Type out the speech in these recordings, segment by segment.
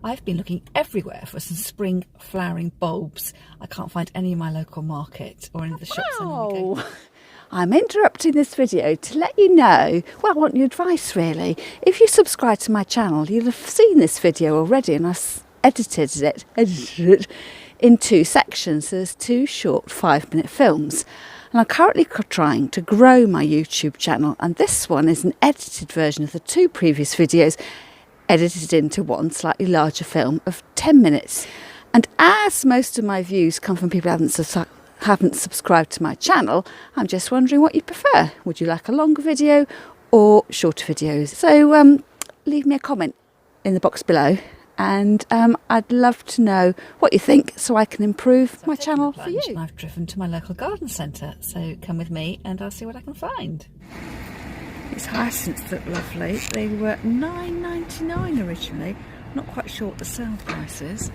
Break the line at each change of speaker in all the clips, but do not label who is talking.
I've been looking everywhere for some spring flowering bulbs. I can't find any in my local market or in the shops I normally go.
I'm interrupting this video to let you know, well, I want your advice really. If you subscribe to my channel, you'll have seen this video already, and I've edited it in 2 sections. There's 2 short 5-minute films. And I'm currently trying to grow my YouTube channel, and this one is an edited version of the 2 previous videos, edited into one slightly larger film of 10 minutes. And as most of my views come from people who haven't subscribed to my channel, I'm just wondering what you prefer. Would you like a longer video or shorter videos? So leave me a comment in the box below, and I'd love to know what you think so I can improve my channel for you.
And I've driven to my local garden centre, so come with me and I'll see what I can find. These hyacinths look lovely. They were $9.99 originally. Not quite sure what the sale price is.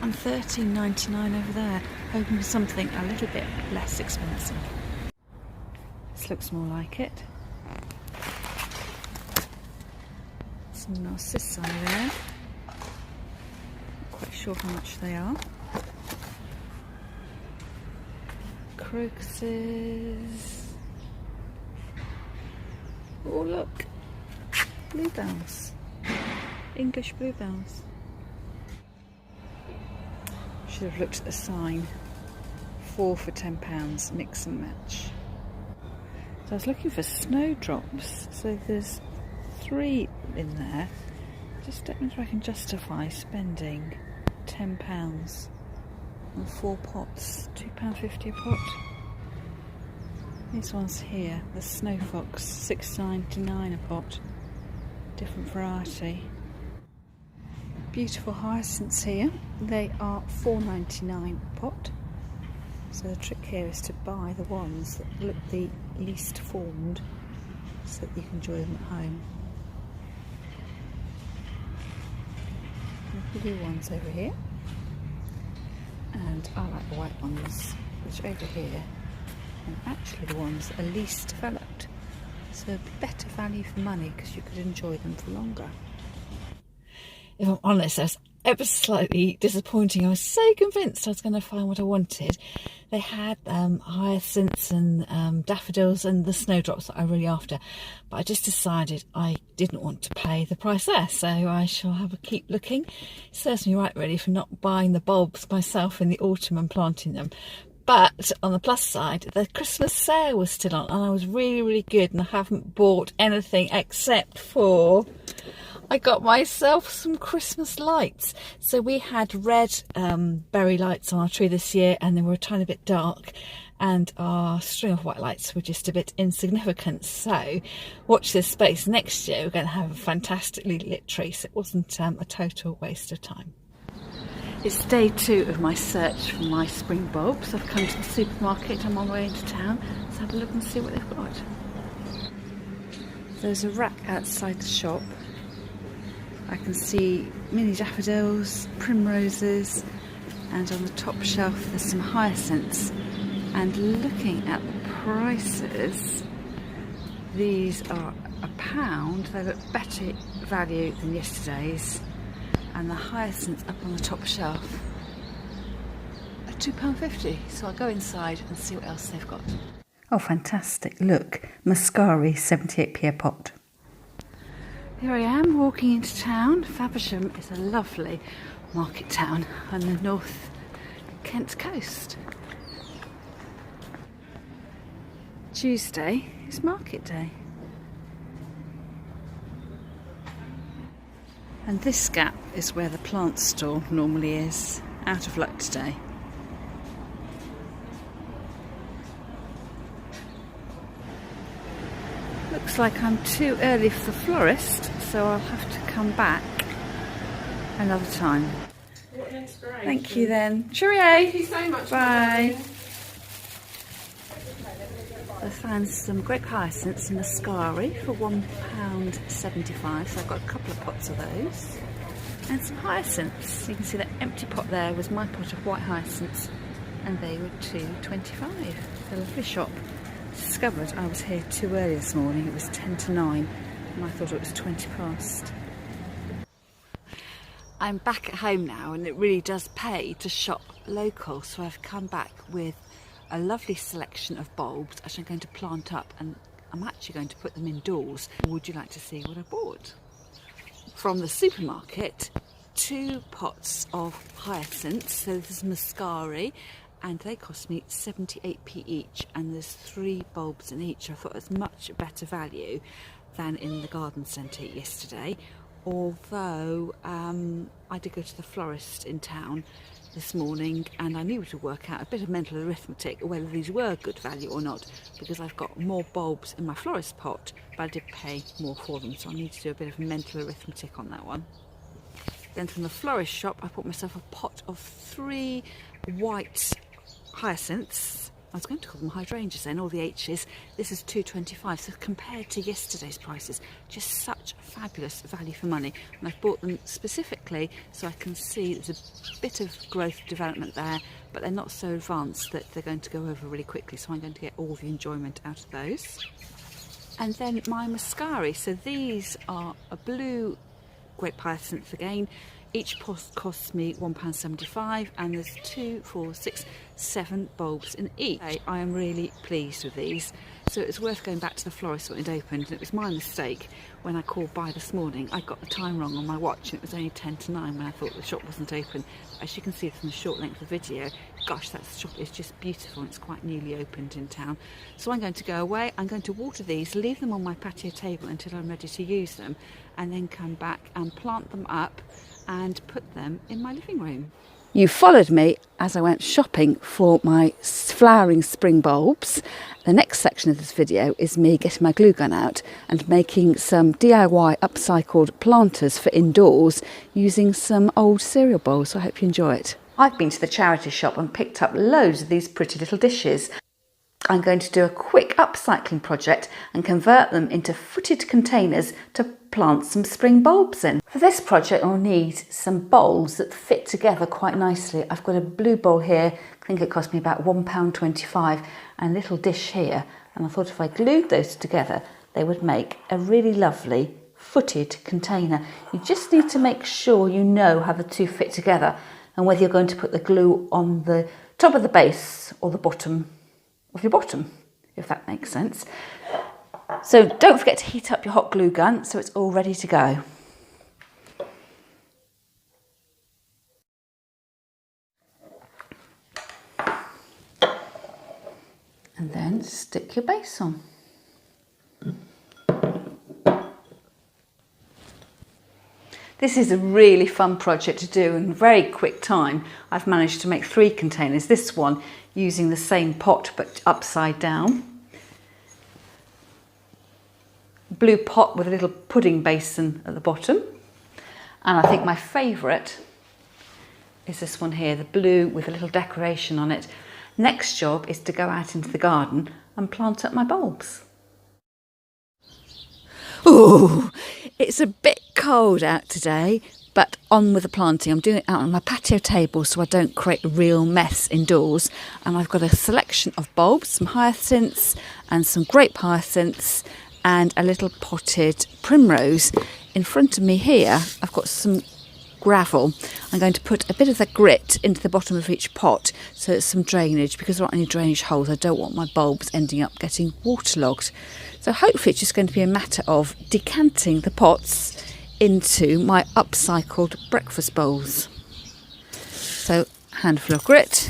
And $13.99 over there, hoping for something a little bit less expensive. This looks more like it. Some narcissi there. Not quite sure how much they are. Crocuses. Oh look, bluebells. English bluebells. Should have looked at the sign. 4 for £10, mix and match. So I was looking for snowdrops. So there's 3 in there. Just don't know if I can justify spending £10 on 4 pots. £2.50 a pot. These ones here, the Snow Fox, $6.99 a pot. Different variety. Beautiful hyacinths here. They are $4.99 a pot. So the trick here is to buy the ones that look the least formed so that you can enjoy them at home. The blue ones over here. And I like the white ones, which are over here. And actually the ones that are least developed. So they'd be better value for money because you could enjoy them for longer. If I'm honest, I was ever slightly disappointing. I was so convinced I was going to find what I wanted. They had hyacinths and daffodils and the snowdrops that I really after, but I just decided I didn't want to pay the price there, so I shall have a keep looking. It serves me right really for not buying the bulbs myself in the autumn and planting them. But on the plus side, the Christmas sale was still on, and I was really good, and I haven't bought anything except for I got myself some Christmas lights. So we had red berry lights on our tree this year, and they were a tiny bit dark, and our string of white lights were just a bit insignificant. So watch this space. Next year we're going to have a fantastically lit tree, so it wasn't a total waste of time. It's day 2 of my search for my spring bulbs. I've come to the supermarket. I'm on my way into town. Let's have a look and see what they've got. There's a rack outside the shop. I can see mini daffodils, primroses, and on the top shelf there's some hyacinths. And looking at the prices, these are £1. They look better value than yesterday's. And the hyacinths up on the top shelf are £2.50. So I'll go inside and see what else they've got. Oh, fantastic. Look, Muscari, 78p a pot. Here I am walking into town. Faversham is a lovely market town on the North Kent coast. Tuesday is market day. And this gap is where the plant store normally is. Out of luck today. Looks like I'm too early for the florist, so I'll have to come back another time.
What an inspiration.
Thank you then. Cheerio.
Thank you so much.
Bye. I found some grape hyacinths in Muscari for £1.75, so I've got a couple of pots of those. And some hyacinths. You can see that empty pot there was my pot of white hyacinths, and they were £2.25. A lovely shop. Discovered I was here too early this morning. It was 10 to 9,
and I thought it was 20 past. I'm back at home now, and it really does pay to shop local, so I've come back with a lovely selection of bulbs which I'm going to plant up, and I'm actually going to put them indoors. Would you like to see what I bought? From the supermarket, 2 pots of hyacinths. So this is muscari, and they cost me 78p each, and there's 3 bulbs in each. I thought it was much better value than in the garden centre yesterday, although I did go to the florist in town this morning, and I needed to work out a bit of mental arithmetic whether these were good value or not, because I've got more bulbs in my florist pot, but I did pay more for them, so I need to do a bit of mental arithmetic on that one. Then from the florist shop I bought myself a pot of 3 white hyacinths. I was going to call them hydrangeas then, all the H's. This is £2.25, so compared to yesterday's prices, just such fabulous value for money. And I've bought them specifically so I can see there's a bit of growth development there, but they're not so advanced that they're going to go over really quickly, so I'm going to get all the enjoyment out of those. And then my muscari, so these are a blue grape hyacinth again. Each pot costs me £1.75, and there's 2, 4, 6, 7 bulbs in each. I am really pleased with these, so it's worth going back to the florist when it opened. And it was my mistake when I called by this morning. I got the time wrong on my watch, and it was only 10 to 9 when I thought the shop wasn't open. As you can see from the short length of the video, gosh, that shop is just beautiful. It's quite newly opened in town. So I'm going to go away, I'm going to water these, leave them on my patio table until I'm ready to use them, and then come back and plant them up and put them in my living room. You followed me as I went shopping for my flowering spring bulbs. The next section of this video is me getting my glue gun out and making some DIY upcycled planters for indoors using some old cereal bowls, so I hope you enjoy it. I've been to the charity shop and picked up loads of these pretty little dishes. I'm going to do a quick upcycling project and convert them into footed containers to plant some spring bulbs in. For this project I'll need some bowls that fit together quite nicely. I've got a blue bowl here, I think it cost me about £1.25, and a little dish here, and I thought if I glued those together they would make a really lovely footed container. You just need to make sure you know how the two fit together and whether you're going to put the glue on the top of the base or the bottom of your bottom, if that makes sense. So don't forget to heat up your hot glue gun so it's all ready to go. And then stick your base on. This is a really fun project to do in a very quick time. I've managed to make 3 containers. This one using the same pot but upside down. Blue pot with a little pudding basin at the bottom. And I think my favourite is this one here, the blue with a little decoration on it. Next job is to go out into the garden and plant up my bulbs. Ooh, it's a bit cold out today, but on with the planting. I'm doing it out on my patio table so I don't create a real mess indoors. And I've got a selection of bulbs, some hyacinths and some grape hyacinths and a little potted primrose. In front of me here, I've got some gravel. I'm going to put a bit of the grit into the bottom of each pot so there's some drainage, because there aren't any drainage holes. I don't want my bulbs ending up getting waterlogged. So hopefully it's just going to be a matter of decanting the pots into my upcycled breakfast bowls. So handful of grit.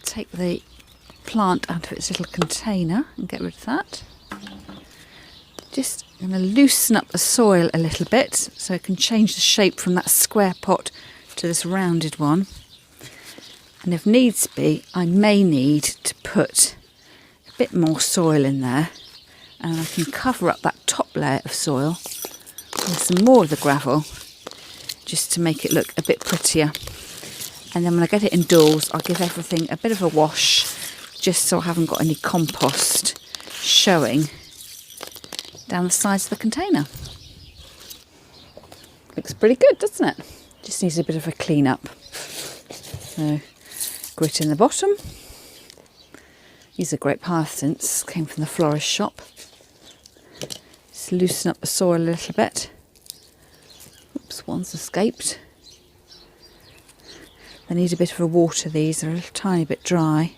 Take the plant out of its little container and get rid of that. Just going to loosen up the soil a little bit so it can change the shape from that square pot to this rounded one. And if needs be, I may need to put a bit more soil in there, and I can cover up that top layer of soil with some more of the gravel just to make it look a bit prettier. And then when I get it indoors, I'll give everything a bit of a wash just so I haven't got any compost showing down the sides of the container. Looks pretty good, doesn't it? Just needs a bit of a clean up. So grit in the bottom. These are grape hyacinths, came from the florist shop. Just loosen up the soil a little bit. Oops, one's escaped. They need a bit of a water, these. They're a little tiny bit dry.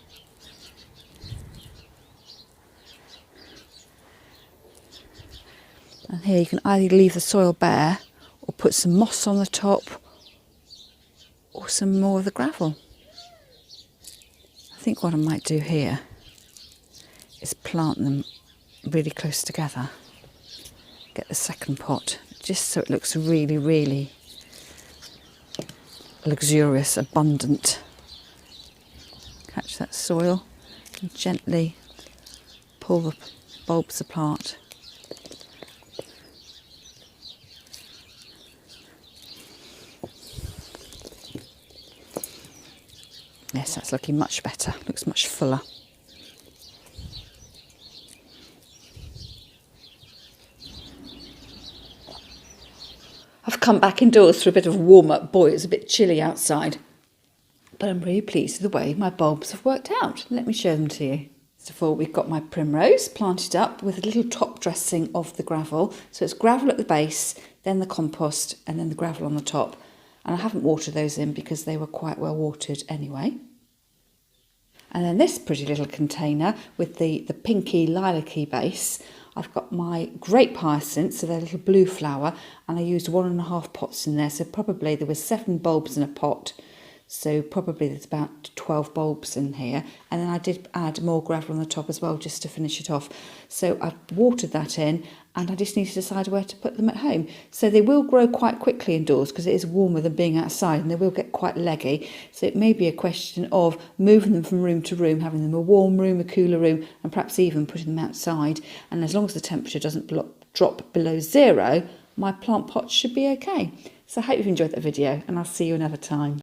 And here you can either leave the soil bare or put some moss on the top or some more of the gravel. I think what I might do here is plant them really close together. Get the second pot, just so it looks really, really luxurious, abundant. Catch that soil and gently pull the bulbs apart. Yes, that's looking much better, looks much fuller. I've come back indoors for a bit of a warm-up. Boy, it's a bit chilly outside. But I'm really pleased with the way my bulbs have worked out. Let me show them to you. First of all, we've got my primrose planted up with a little top dressing of the gravel. So it's gravel at the base, then the compost, and then the gravel on the top. And I haven't watered those in because they were quite well watered anyway. And then this pretty little container with the pinky lilac-y base, I've got my grape hyacinths, so they're little blue flower, and I used 1.5 pots in there, so probably there were 7 bulbs in a pot, so probably there's about 12 bulbs in here. And then I did add more gravel on the top as well, just to finish it off. So I've watered that in, and I just need to decide where to put them at home. So they will grow quite quickly indoors because it is warmer than being outside, and they will get quite leggy. So it may be a question of moving them from room to room, having them a warm room, a cooler room, and perhaps even putting them outside. And as long as the temperature doesn't drop below 0, my plant pots should be okay. So I hope you've enjoyed that video, and I'll see you another time.